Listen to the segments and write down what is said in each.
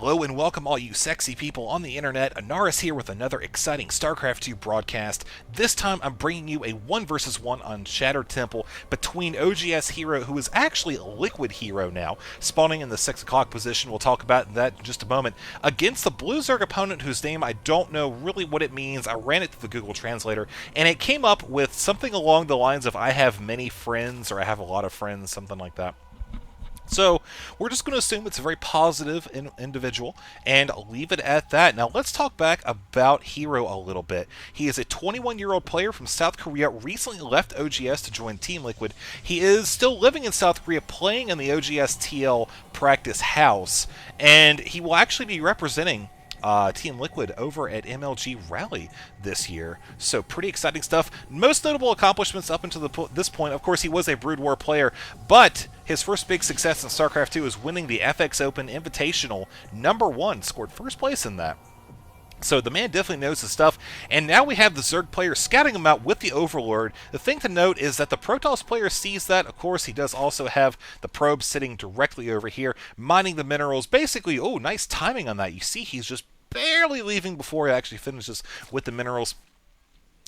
Hello and welcome all you sexy people on the internet. Anaris here with another exciting StarCraft 2 broadcast. This time I'm bringing you a 1 versus 1 on Shattered Temple between OGS HerO, who is actually Liquid HerO now, spawning in the 6 o'clock position. We'll talk about that in just a moment, against the Blue Zerg opponent whose name I don't know really what it means. I ran it to the Google Translator and it came up with something along the lines of I have many friends, or I have a lot of friends, something like that. So we're just going to assume it's a very positive individual and leave it at that. Now let's talk back about HerO a little bit. He is a 21-year-old player from South Korea, recently left OGS to join Team Liquid. He is still living in South Korea, playing in the OGS TL practice house, and he will actually be representing Team Liquid over at MLG Rally this year. So pretty exciting stuff. Most notable accomplishments up until this point, of course, he was a Brood War player, but his first big success in StarCraft 2 is winning the FX Open Invitational #1, scored first place in that. So the man definitely knows his stuff, and now we have the Zerg player scouting him out with the Overlord. The thing to note is that the Protoss player sees that. Of course, he does also have the probe sitting directly over here, mining the minerals. Basically, oh, nice timing on that. You see he's just barely leaving before he actually finishes with the minerals.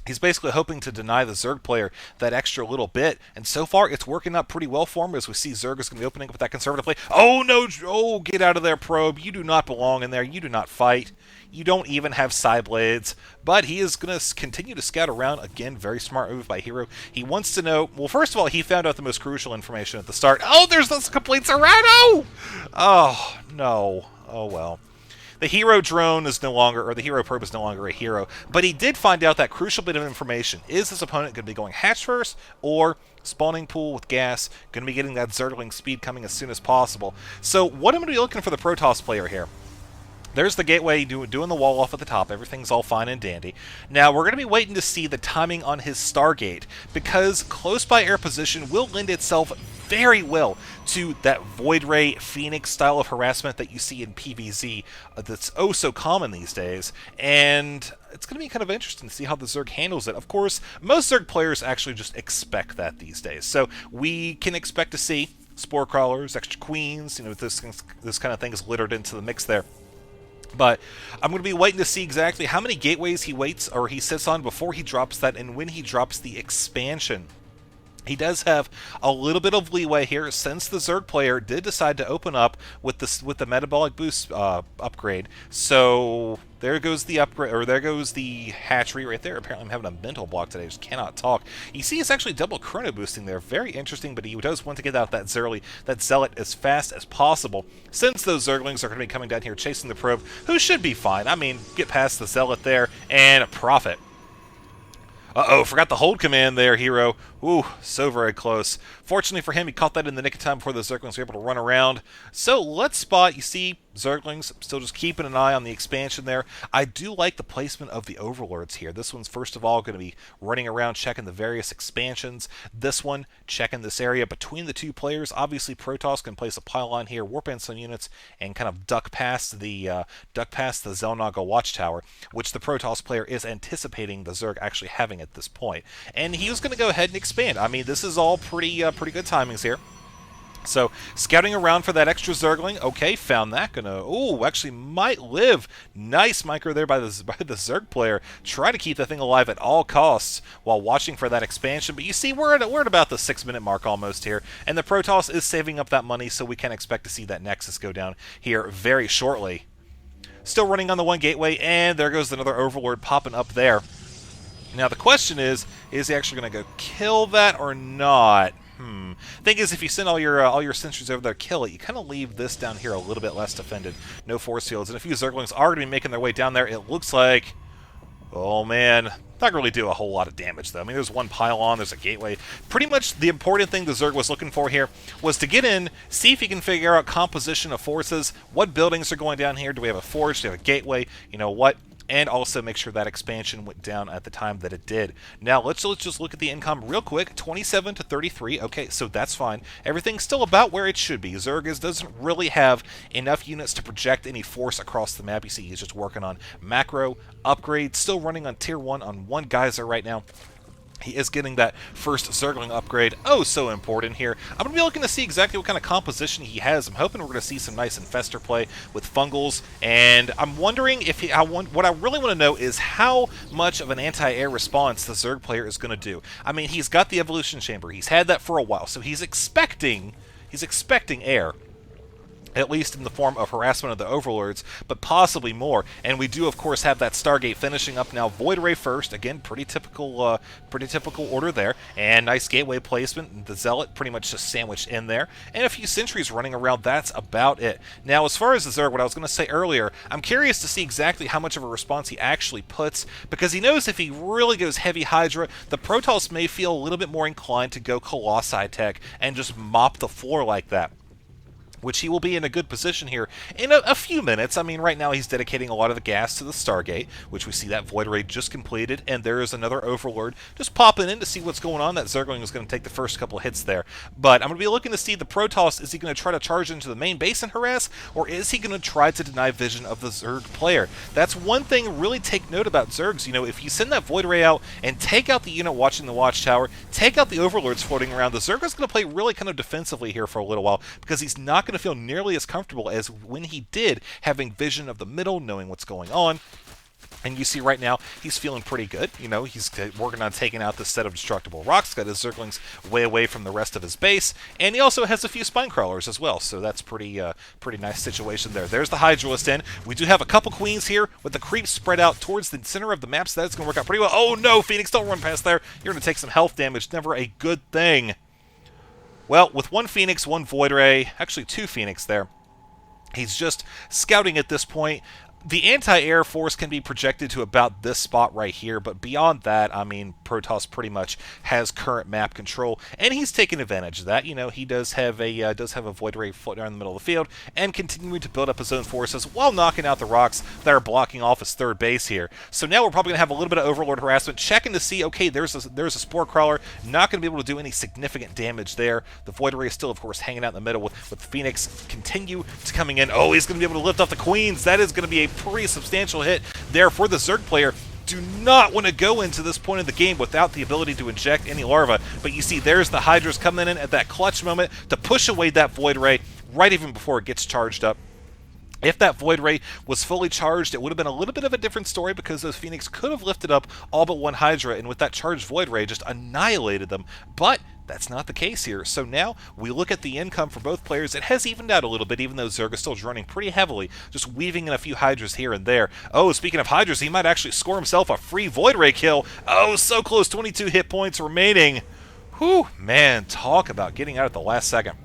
He's basically hoping to deny the Zerg player that extra little bit, and so far it's working out pretty well for him, as we see Zerg is going to be opening up with that conservative play. Oh no! Oh, get out of there, probe. You do not belong in there. You do not fight. You don't even have side blades. But he is going to continue to scout around. Again, very smart move by HerO. He wants to know, well, first of all, he found out the most crucial information at the start. Oh, there's this complete Serrano! Oh, no. Oh, well. The HerO drone is no longer, or the HerO probe is no longer a hero, but he did find out that crucial bit of information. Is his opponent going to be going hatch first, or spawning pool with gas, going to be getting that Zergling speed coming as soon as possible? So what I'm going to be looking for the Protoss player here. There's the gateway doing the wall off at the top. Everything's all fine and dandy. Now, we're going to be waiting to see the timing on his Stargate, because close by air position will lend itself very well to that Void Ray Phoenix style of harassment that you see in PvZ that's oh so common these days. And it's going to be kind of interesting to see how the Zerg handles it. Of course, most Zerg players actually just expect that these days. So we can expect to see Spore Crawlers, extra Queens, you know, this kind of thing is littered into the mix there. But I'm going to be waiting to see exactly how many gateways he waits or he sits on before he drops that, and when he drops the expansion. He does have a little bit of leeway here, since the Zerg player did decide to open up with the metabolic boost upgrade. So there goes the upgrade, or there goes the hatchery right there. Apparently I'm having a mental block today, I just cannot talk. You see it's actually double chrono boosting there, very interesting, but he does want to get out that Zealot as fast as possible, since those Zerglings are going to be coming down here chasing the probe, who should be fine. I mean, get past the Zealot there, and profit. Uh-oh, forgot the hold command there, HerO. Ooh, so very close. Fortunately for him, he caught that in the nick of time before the Zerglings were able to run around. So let's spot, you see, Zerglings still just keeping an eye on the expansion there. I do like the placement of the Overlords here. This one's first of all going to be running around checking the various expansions. This one checking this area between the two players. Obviously, Protoss can place a pylon here, warp in some units, and kind of duck past the Xel'Naga Watchtower, which the Protoss player is anticipating the Zerg actually having at this point. And he was going to go ahead and expand. I mean, this is all pretty good timings here. So, scouting around for that extra Zergling. Okay, found that. Ooh, actually might live. Nice micro there by the Zerg player. Try to keep the thing alive at all costs while watching for that expansion. But you see, we're at about the 6-minute mark almost here. And the Protoss is saving up that money, so we can expect to see that Nexus go down here very shortly. Still running on the one gateway, and there goes another Overlord popping up there. Now, the question is he actually going to go kill that or not? Thing is, if you send all your sentries over there to kill it, you kind of leave this down here a little bit less defended. No force fields, and a few Zerglings are going to be making their way down there. It looks like, oh man, not going to really do a whole lot of damage though. I mean, there's one pylon, there's a gateway. Pretty much the important thing the Zerg was looking for here was to get in, see if he can figure out composition of forces. What buildings are going down here? Do we have a forge? Do we have a gateway? You know what? And also make sure that expansion went down at the time that it did. Now, let's just look at the income real quick. 27 to 33. Okay, so that's fine. Everything's still about where it should be. Zerg doesn't really have enough units to project any force across the map. You see he's just working on macro upgrades. Still running on tier 1 on one geyser right now. He is getting that first Zergling upgrade, oh so important here. I'm going to be looking to see exactly what kind of composition he has. I'm hoping we're going to see some nice Infestor play with Fungals, and I'm wondering if what I really want to know is how much of an anti-air response the Zerg player is going to do. I mean, he's got the Evolution Chamber. He's had that for a while, so he's expecting air, at least in the form of harassment of the Overlords, but possibly more. And we do, of course, have that Stargate finishing up now. Void Ray first, again, pretty typical order there, and nice gateway placement. The Zealot pretty much just sandwiched in there, and a few sentries running around. That's about it. Now, as far as the Zerg, what I was going to say earlier, I'm curious to see exactly how much of a response he actually puts, because he knows if he really goes heavy Hydra, the Protoss may feel a little bit more inclined to go Colossi tech and just mop the floor like that, which he will be in a good position here in a few minutes. I mean, right now he's dedicating a lot of the gas to the Stargate, which we see that Void Ray just completed, and there is another Overlord just popping in to see what's going on. That Zergling is going to take the first couple of hits there. But I'm going to be looking to see the Protoss. Is he going to try to charge into the main base and harass, or is he going to try to deny vision of the Zerg player? That's one thing really take note about Zergs. You know, if you send that Void Ray out and take out the unit watching the Watchtower, take out the Overlords floating around, the Zerg is going to play really kind of defensively here for a little while, because he's not going to feel nearly as comfortable as when he did, having vision of the middle, knowing what's going on. And you see right now, he's feeling pretty good. You know, he's working on taking out this set of destructible rocks, got his Zerglings way away from the rest of his base, and he also has a few spine crawlers as well, so that's pretty nice situation there. There's the Hydralist in. We do have a couple queens here with the creeps spread out towards the center of the map, so that's going to work out pretty well. Oh no, Phoenix, don't run past there. You're going to take some health damage. Never a good thing. Well, with one Phoenix, one Void Ray, actually two Phoenix there, he's just scouting at this point. The anti-air force can be projected to about this spot right here, but beyond that, I mean, Protoss pretty much has current map control, and he's taking advantage of that. You know, he does have a Void Ray floating around in the middle of the field, and continuing to build up his own forces while knocking out the rocks that are blocking off his third base here. So now we're probably going to have a little bit of Overlord harassment, checking to see, okay, there's a Spore Crawler, not going to be able to do any significant damage there. The Void Ray is still, of course, hanging out in the middle with Phoenix continue to coming in. Oh, he's going to be able to lift off the Queens. That is going to be a pretty substantial hit there for the Zerg player. Do not want to go into this point of the game without the ability to inject any larva, but you see there's the Hydras coming in at that clutch moment to push away that Void Ray right even before it gets charged up. If that Void Ray was fully charged, it would have been a little bit of a different story, because those Phoenix could have lifted up all but one Hydra, and with that charged Void Ray just annihilated them. But that's not the case here. So now we look at the income for both players. It has evened out a little bit, even though Zerg is still running pretty heavily, just weaving in a few Hydras here and there. Oh, speaking of Hydras, he might actually score himself a free Void Ray kill. Oh, so close, 22 hit points remaining. Whew, man, talk about getting out at the last second.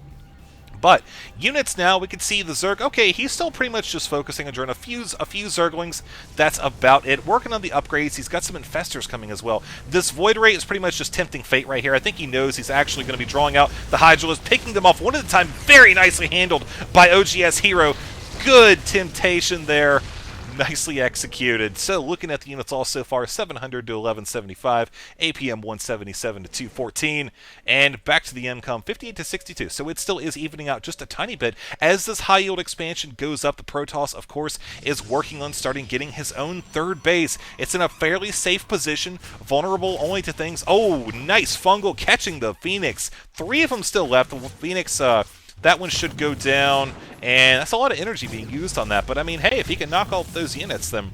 But units now, we can see the Zerg, okay, he's still pretty much just focusing on drawing a few Zerglings. That's about it. Working on the upgrades. He's got some Infestors coming as well. This Void Ray is pretty much just tempting fate right here. I think he knows he's actually going to be drawing out the Hydralisk, picking them off one at a time. Very nicely handled by OGS HerO. Good temptation there. Nicely executed. So looking at the units all so far, 700 to 1175, APM 177 to 214, and back to the income, 58 to 62. So it still is evening out just a tiny bit. As this high yield expansion goes up, the Protoss, of course, is working on starting getting his own third base. It's in a fairly safe position, vulnerable only to things. Oh, nice fungal catching the Phoenix. 3 of them still left. The Phoenix, that one should go down, and that's a lot of energy being used on that. But I mean, hey, if he can knock off those units, then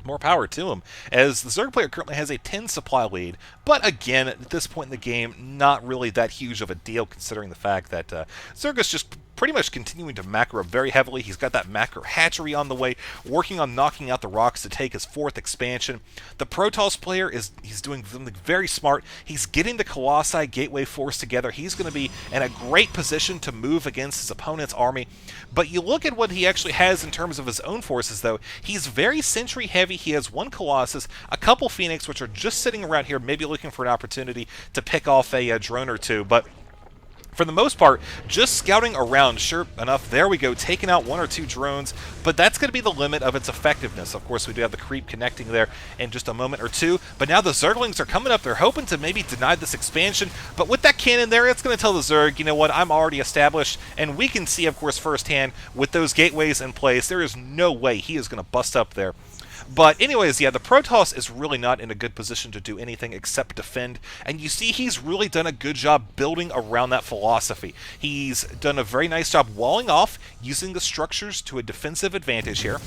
more power to him, as the Zerg player currently has a 10 supply lead. But again, at this point in the game, not really that huge of a deal, considering the fact that Zerg is just pretty much continuing to macro very heavily. He's got that macro hatchery on the way, working on knocking out the rocks to take his 4th expansion. The Protoss player he's doing something very smart. He's getting the Colossi Gateway Force together. He's going to be in a great position to move against his opponent's army. But you look at what he actually has in terms of his own forces, though. He's very sentry heavy. He has 1 Colossus, a couple Phoenix, which are just sitting around here, maybe looking for an opportunity to pick off a drone or two. But for the most part, just scouting around. Sure enough, there we go, taking out 1 or 2 drones, but that's going to be the limit of its effectiveness. Of course, we do have the creep connecting there in just a moment or two, but now the Zerglings are coming up. They're hoping to maybe deny this expansion, but with that cannon there, it's going to tell the Zerg, you know what, I'm already established, and we can see, of course, firsthand, with those gateways in place, there is no way he is going to bust up there. But anyways, yeah, the Protoss is really not in a good position to do anything except defend, and you see he's really done a good job building around that philosophy. He's done a very nice job walling off, using the structures to a defensive advantage here.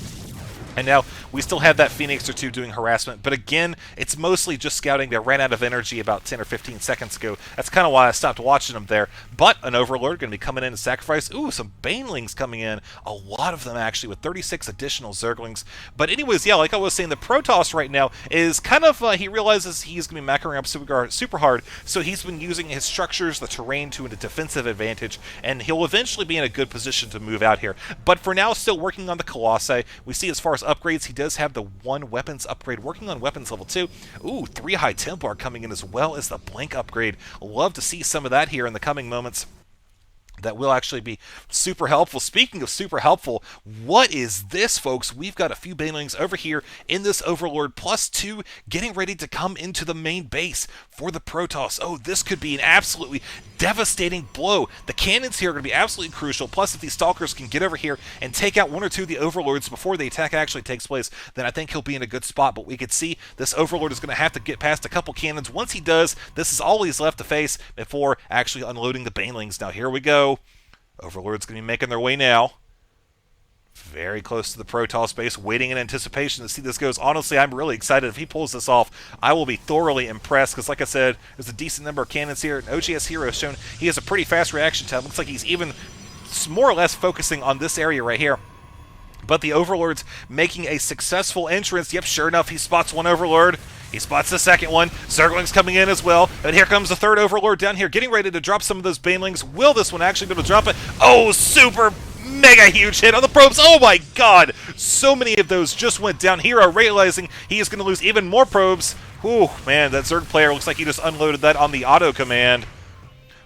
And now we still have that Phoenix or two doing harassment, but again, it's mostly just scouting. They ran out of energy about 10 or 15 seconds ago. That's kind of why I stopped watching them there. But an Overlord going to be coming in to sacrifice. Ooh, some Banelings coming in. A lot of them, actually, with 36 additional Zerglings. But anyways, yeah, like I was saying, the Protoss right now is kind of, he realizes he's going to be macroing up super hard, so he's been using his structures, the terrain, to a defensive advantage, and he'll eventually be in a good position to move out here. But for now, still working on the Colossi. We see as far as upgrades, he does have the 1 weapons upgrade, working on weapons level 2. Ooh, 3 High Templar coming in, as well as the Blink upgrade. Love to see some of that here in the coming moments. That will actually be super helpful. Speaking of super helpful, what is this, folks? We've got a few Banelings over here in this Overlord +2 getting ready to come into the main base for the Protoss. Oh, this could be an absolutely devastating blow. The cannons here are going to be absolutely crucial. Plus, if these Stalkers can get over here and take out 1 or 2 of the Overlords before the attack actually takes place, then I think he'll be in a good spot. But we could see this Overlord is going to have to get past a couple cannons. Once he does, this is all he's left to face before actually unloading the Banelings. Now, here we go. Overlord's going to be making their way now. Very close to the Protoss base, waiting in anticipation to see this goes. Honestly, I'm really excited. If he pulls this off, I will be thoroughly impressed, because like I said, there's a decent number of cannons here. And OGS HerO has shown he has a pretty fast reaction time. Looks like he's even more or less focusing on this area right here. But the Overlord's making a successful entrance. Yep, sure enough, he spots 1 Overlord. He spots the second one. Zergling's coming in as well. And here comes the 3rd Overlord down here, getting ready to drop some of those Banelings. Will this one actually be able to drop it? Oh, super mega huge hit on the probes. Oh my god! So many of those just went down. HerO realizing he is going to lose even more probes. Whew, man, that Zerg player looks like he just unloaded that on the auto command.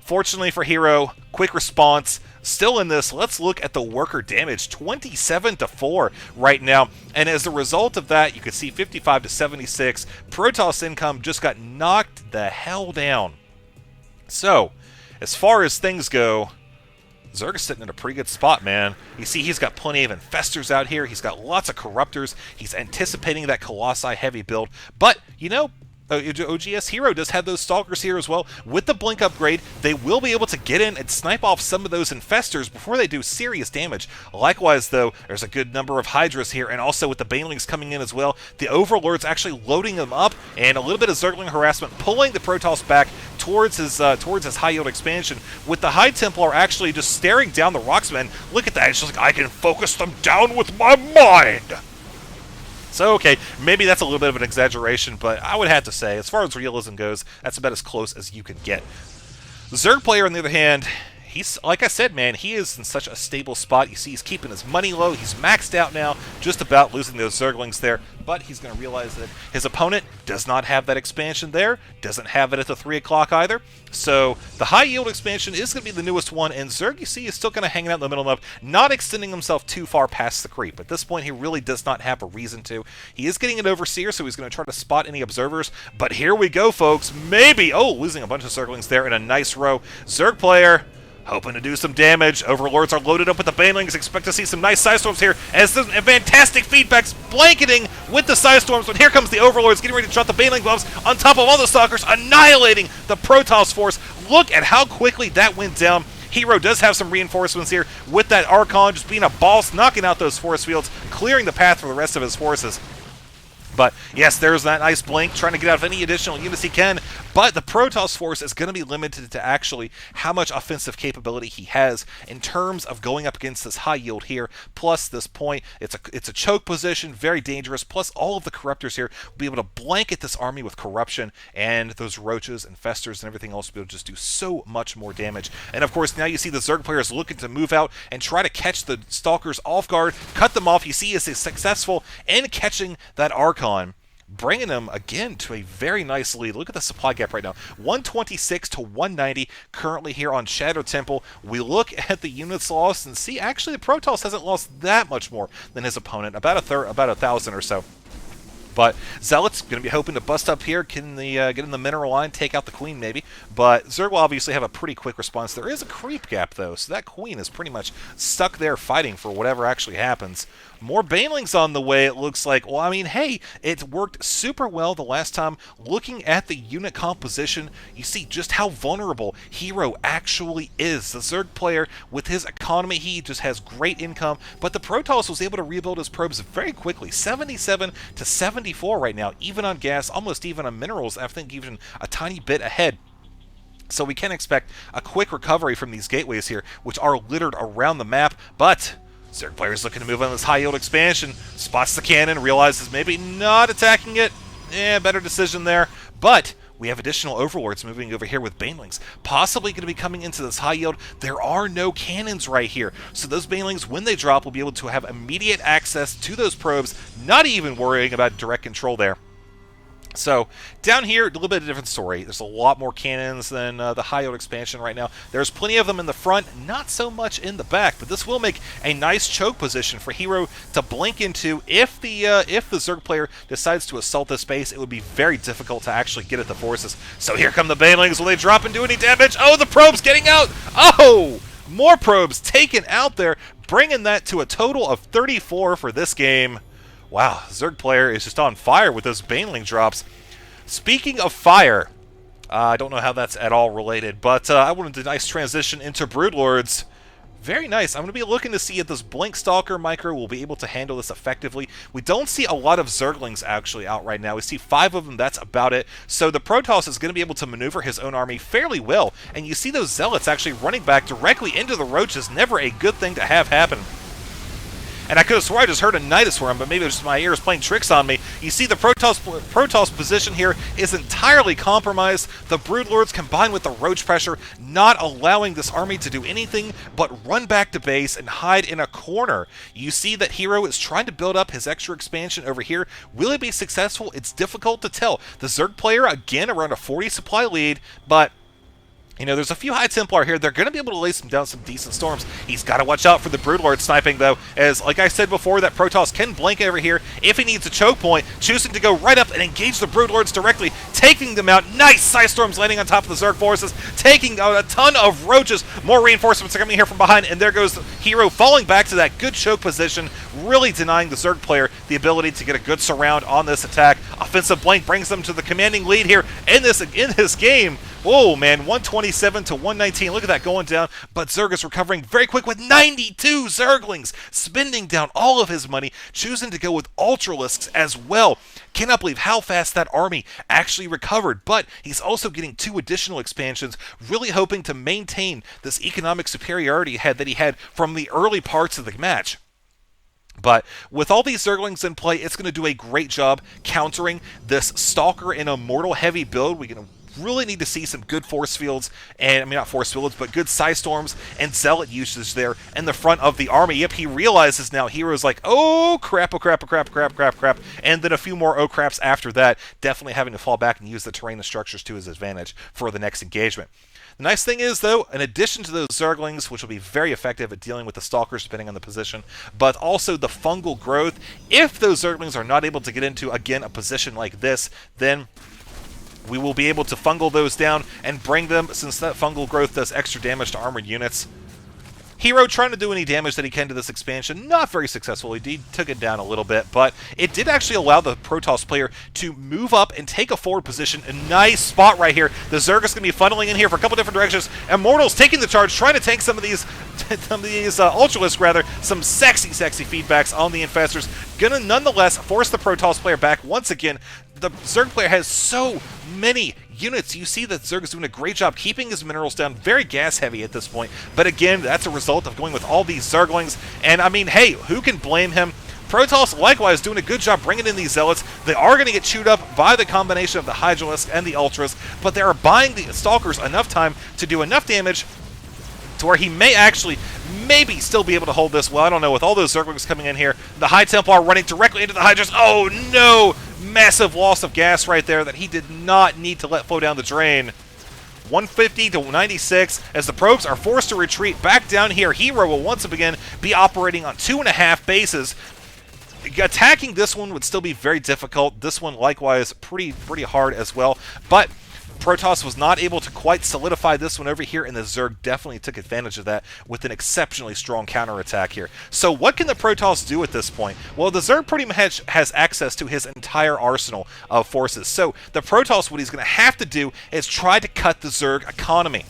Fortunately for HerO, quick response. Still in this, let's look at the worker damage, 27-4 right now. And as a result of that, you can see 55-76. Protoss income just got knocked the hell down. So, as far as things go, Zerg is sitting in a pretty good spot, man. You see he's got plenty of Infestors out here. He's got lots of Corruptors. He's anticipating that Colossi heavy build. But, you know, OGS HerO does have those Stalkers here as well. With the Blink upgrade, they will be able to get in and snipe off some of those Infestors before they do serious damage. Likewise, though, there's a good number of Hydras here, and also with the Banelings coming in as well, the Overlord's actually loading them up, and a little bit of Zergling harassment, pulling the Protoss back towards his high-yield expansion, with the High Templar actually just staring down the Rocksmen. Look at that, it's just like, I can focus them down with my mind! So, okay, maybe that's a little bit of an exaggeration, but I would have to say, as far as realism goes, that's about as close as you can get. The Zerg player, on the other hand, he's, like I said, man, he is in such a stable spot. You see he's keeping his money low. He's maxed out now, just about losing those Zerglings there. But he's going to realize that his opponent does not have that expansion there, doesn't have it at the 3 o'clock either. So the high-yield expansion is going to be the newest one, and Zerg, you see, is still kind of hanging out in the middle enough, not extending himself too far past the creep. At this point, he really does not have a reason to. He is getting an Overseer, so he's going to try to spot any observers. But here we go, folks. Maybe, oh, losing a bunch of Zerglings there in a nice row. Zerg player hoping to do some damage. Overlords are loaded up with the Banelings. Expect to see some nice Psystorms here as the fantastic feedbacks blanketing with the Psystorms. But here comes the Overlords getting ready to drop the Baneling bombs on top of all the Stalkers, annihilating the Protoss force. Look at how quickly that went down. HerO does have some reinforcements here with that Archon just being a boss, knocking out those force fields, clearing the path for the rest of his forces. But yes, there's that nice blink, trying to get out of any additional units he can. But the Protoss force is going to be limited to actually how much offensive capability he has in terms of going up against this high yield here. Plus this point, it's a choke position, very dangerous. Plus all of the Corruptors here will be able to blanket this army with corruption, and those Roaches and Festers and everything else will be able to just do so much more damage. And of course, now you see the Zerg players looking to move out and try to catch the Stalkers off guard, cut them off. You see is successful in catching that Archon, bringing them again to a very nice lead. Look at the supply gap right now, 126 to 190 currently here on Shadow Temple. We look at the units lost and see actually the Protoss hasn't lost that much more than his opponent, about 1,000 or so. But Zealot's going to be hoping to bust up here, get in the mineral line, take out the queen maybe. But Zerg will obviously have a pretty quick response. There is a creep gap though, so that queen is pretty much stuck there fighting for whatever actually happens. More banelings on the way, it looks like. Well, I mean, hey, it worked super well the last time. Looking at the unit composition, you see just how vulnerable HerO actually is. The Zerg player, with his economy, he just has great income, but the Protoss was able to rebuild his probes very quickly. 77 to 74 right now, even on gas, almost even on minerals, I think even a tiny bit ahead. So we can expect a quick recovery from these gateways here, which are littered around the map, but Zerg player's looking to move on this high-yield expansion, spots the cannon, realizes maybe not attacking it. Better decision there. But we have additional overlords moving over here with banelings, possibly going to be coming into this high yield. There are no cannons right here, so those banelings, when they drop, will be able to have immediate access to those probes, not even worrying about direct control there. So, down here, a little bit of a different story. There's a lot more cannons than the high-yield expansion right now. There's plenty of them in the front, not so much in the back, but this will make a nice choke position for HerO to blink into. If the Zerg player decides to assault this base, it would be very difficult to actually get at the forces. So here come the banelings. Will they drop and do any damage? Oh, the probe's getting out! Oh! More probes taken out there, bringing that to a total of 34 for this game. Wow, Zerg player is just on fire with those baneling drops. Speaking of fire, I don't know how that's at all related, but I wanted a nice transition into Broodlords. Very nice. I'm going to be looking to see if this Blink Stalker micro will be able to handle this effectively. We don't see a lot of Zerglings actually out right now. We see 5 of them, that's about it. So the Protoss is going to be able to maneuver his own army fairly well, and you see those Zealots actually running back directly into the Roaches. Never a good thing to have happen. And I could have swore I just heard a Nidus Worm, but maybe it was just my ears playing tricks on me. You see the Protoss position here is entirely compromised. The Broodlords combined with the Roach pressure, not allowing this army to do anything but run back to base and hide in a corner. You see that HerO is trying to build up his extra expansion over here. Will it be successful? It's difficult to tell. The Zerg player, again, around a 40 supply lead, but you know, there's a few High Templar here. They're going to be able to lay down some decent storms. He's got to watch out for the Broodlord sniping, though, as, like I said before, that Protoss can blink over here if he needs a choke point, choosing to go right up and engage the Broodlords directly, taking them out. Nice Scythe Storms landing on top of the Zerg forces, taking out a ton of Roaches. More reinforcements are coming here from behind, and there goes HerO falling back to that good choke position, really denying the Zerg player the ability to get a good surround on this attack. Offensive blink brings them to the commanding lead here in this game. Oh man, 127 to 119. Look at that going down. But Zerg is recovering very quick with 92 Zerglings, spending down all of his money, choosing to go with Ultralisks as well. Cannot believe how fast that army actually recovered, but he's also getting 2 additional expansions, really hoping to maintain this economic superiority that he had from the early parts of the match. But with all these Zerglings in play, it's going to do a great job countering this Stalker and Immortal heavy build. We can really need to see some good force fields, and I mean not force fields, but good Scythe Storms and Zealot usage there in the front of the army. Yep, he realizes now HerO's like, oh crap, oh crap, oh crap, crap, crap, crap, and then a few more oh craps after that, definitely having to fall back and use the terrain and structures to his advantage for the next engagement. The nice thing is, though, in addition to those Zerglings, which will be very effective at dealing with the Stalkers depending on the position, but also the fungal growth, if those Zerglings are not able to get into, again, a position like this, then we will be able to fungal those down and bring them, since that fungal growth does extra damage to armored units. HerO trying to do any damage that he can to this expansion, not very successful. He took it down a little bit, but it did actually allow the Protoss player to move up and take a forward position. A nice spot right here. The Zerg is going to be funneling in here for a couple different directions. Immortals taking the charge, trying to tank some of these Ultralisks, rather. Some sexy feedbacks on the Infestors. Gonna nonetheless force the Protoss player back once again. The Zerg player has so many units. You see that Zerg is doing a great job keeping his minerals down, very gas heavy at this point. But again, that's a result of going with all these Zerglings. And I mean, hey, who can blame him? Protoss likewise doing a good job bringing in these Zealots. They are going to get chewed up by the combination of the Hydralisks and the Ultras, but they are buying the Stalkers enough time to do enough damage to where he may actually maybe still be able to hold this well. I don't know, with all those Zerglings coming in here. The High Templar running directly into the Hydras. Oh no! Massive loss of gas right there that he did not need to let flow down the drain. 150 to 96 as the probes are forced to retreat back down here. HerO will once again be operating on 2.5 bases. attacking this one would still be very difficult. This one, likewise, pretty hard as well. But Protoss was not able to quite solidify this one over here, and the Zerg definitely took advantage of that with an exceptionally strong counterattack here. So what can the Protoss do at this point? Well, the Zerg pretty much has access to his entire arsenal of forces. So the Protoss, what he's going to have to do is try to cut the Zerg economy.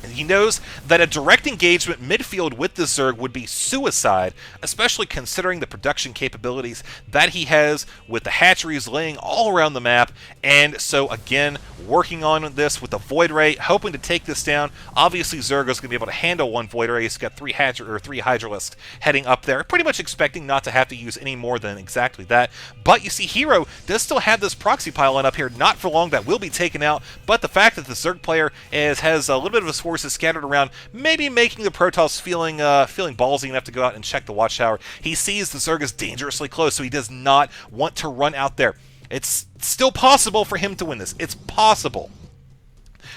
He knows that a direct engagement midfield with the Zerg would be suicide, especially considering the production capabilities that he has with the hatcheries laying all around the map. And so, again, working on this with the Void Ray, hoping to take this down. Obviously, Zergo's going to be able to handle one Void Ray. He's got three Hydralisks heading up there, pretty much expecting not to have to use any more than exactly that. But you see, HerO does still have this proxy pylon up here, not for long, that will be taken out. But the fact that the Zerg player has a little bit of his forces scattered around, maybe making the Protoss feeling ballsy enough to go out and check the watchtower. He sees the Zerg is dangerously close, so he does not want to run out there. It's still possible for him to win this. It's possible.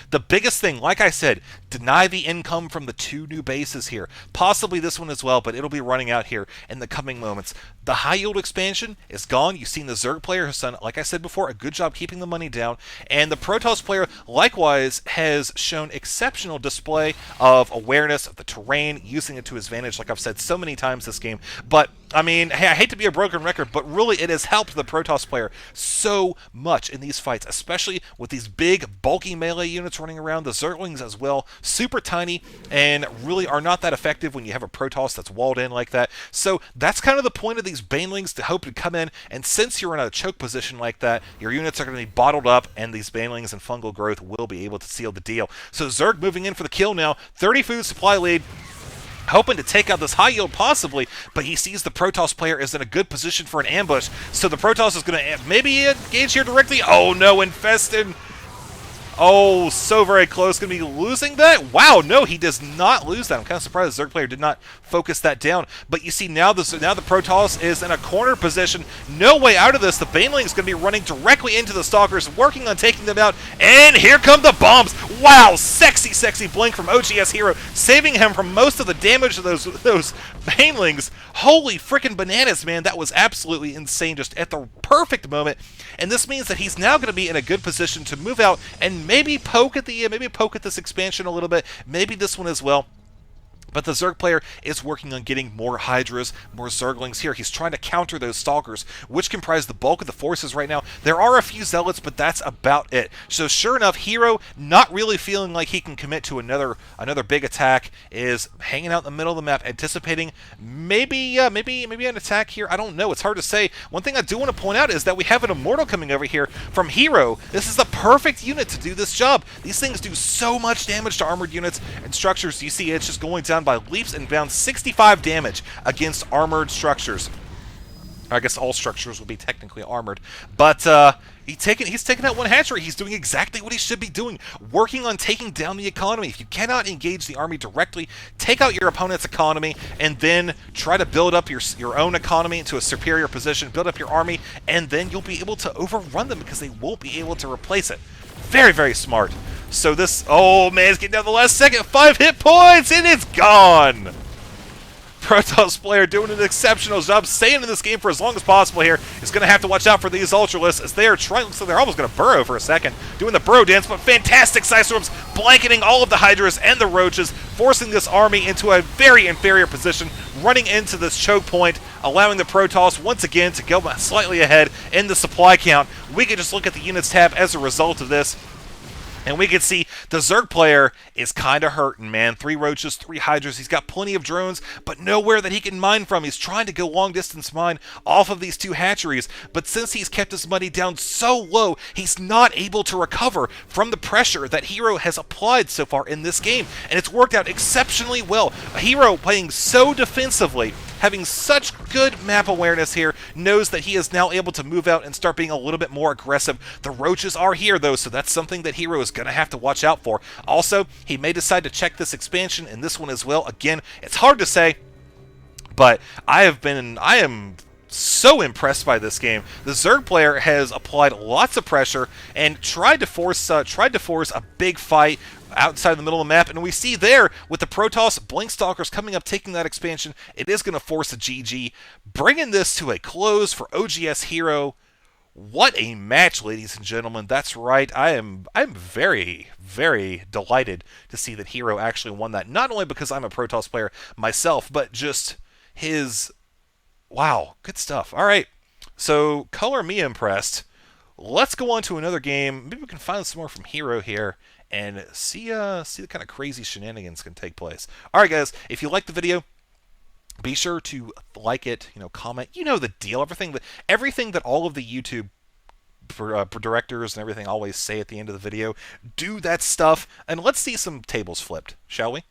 The biggest thing, like I said, deny the income from the two new bases here. Possibly this one as well, but it'll be running out here in the coming moments. The high yield expansion is gone. You've seen the Zerg player has done, like I said before, a good job keeping the money down. And the Protoss player, likewise, has shown exceptional display of awareness of the terrain, using it to his advantage, like I've said so many times this game. But, I mean, hey, I hate to be a broken record, but really it has helped the Protoss player so much in these fights, especially with these big, bulky melee units running around. The Zerglings as well, super tiny, and really are not that effective when you have a Protoss that's walled in like that. So that's kind of the point of these banelings, to hope to come in, and since you're in a choke position like that, your units are going to be bottled up, and these banelings and fungal growth will be able to seal the deal. So Zerg moving in for the kill now, 30 food supply lead, hoping to take out this high yield possibly, but he sees the Protoss player is in a good position for an ambush, so the Protoss is going to maybe engage here directly. Oh no, Infested! Oh, so very close. Going to be losing that? Wow, no, he does not lose that. I'm kind of surprised the Zerg player did not focus that down. But you see, now the Protoss is in a corner position. No way out of this. The Baneling is going to be running directly into the Stalkers, working on taking them out. And here come the bombs. Wow, sexy blink from OGS HerO, saving him from most of the damage of those Banelings. Holy freaking bananas, man. That was absolutely insane, just at the perfect moment. And this means that he's now going to be in a good position to move out and maybe poke at this expansion a little bit, maybe this one as well. But the Zerg player is working on getting more Hydras, more Zerglings here. He's trying to counter those Stalkers, which comprise the bulk of the forces right now. There are a few Zealots, but that's about it. So sure enough, HerO, not really feeling like he can commit to another big attack, is hanging out in the middle of the map, anticipating maybe an attack here. I don't know. It's hard to say. One thing I do want to point out is that we have an Immortal coming over here from HerO. This is the perfect unit to do this job. These things do so much damage to armored units and structures. You see it's just going down by leaps and bounds, 65 damage against armored structures. I guess all structures will be technically armored, but he's taken out one hatchery. He's doing exactly what he should be doing, working on taking down the economy. If you cannot engage the army directly, take out your opponent's economy, and then try to build up your own economy into a superior position, build up your army, and then you'll be able to overrun them because they won't be able to replace it. Very smart. So this, oh man, it's getting down to the last second. 5 hit points, and it's gone. Protoss player doing an exceptional job, staying in this game for as long as possible here. Is going to have to watch out for these Ultralisks as they are trying, looks like they're almost going to burrow for a second, doing the burrow dance, but fantastic Psystorms blanketing all of the Hydras and the Roaches, forcing this army into a very inferior position, running into this choke point, allowing the Protoss once again to go slightly ahead in the supply count. We can just look at the units tab as a result of this, and we can see the Zerg player is kind of hurting, man. 3 Roaches, 3 Hydras. He's got plenty of drones, but nowhere that he can mine from. He's trying to go long-distance mine off of these 2 hatcheries, but since he's kept his money down so low, he's not able to recover from the pressure that HerO has applied so far in this game, and it's worked out exceptionally well. HerO playing so defensively, having such good map awareness here, knows that he is now able to move out and start being a little bit more aggressive. The Roaches are here, though, so that's something that HerO is going to have to watch out for. Also, he may decide to check this expansion and this one as well. Again, it's hard to say, but I am so impressed by this game. The Zerg player has applied lots of pressure and tried to force a big fight, outside the middle of the map, and we see there with the Protoss Blinkstalkers coming up, taking that expansion, it is going to force a GG, bringing this to a close for OGS HerO. What a match, ladies and gentlemen. That's right. I'm very, very delighted to see that HerO actually won that. Not only because I'm a Protoss player myself, but just his... Wow, good stuff. All right, so color me impressed. Let's go on to another game. Maybe we can find some more from HerO here and see the kind of crazy shenanigans can take place. All right, guys, if you like the video, be sure to like it, comment. You know the deal. Everything that all of the YouTube directors and everything always say at the end of the video. Do that stuff, and let's see some tables flipped, shall we?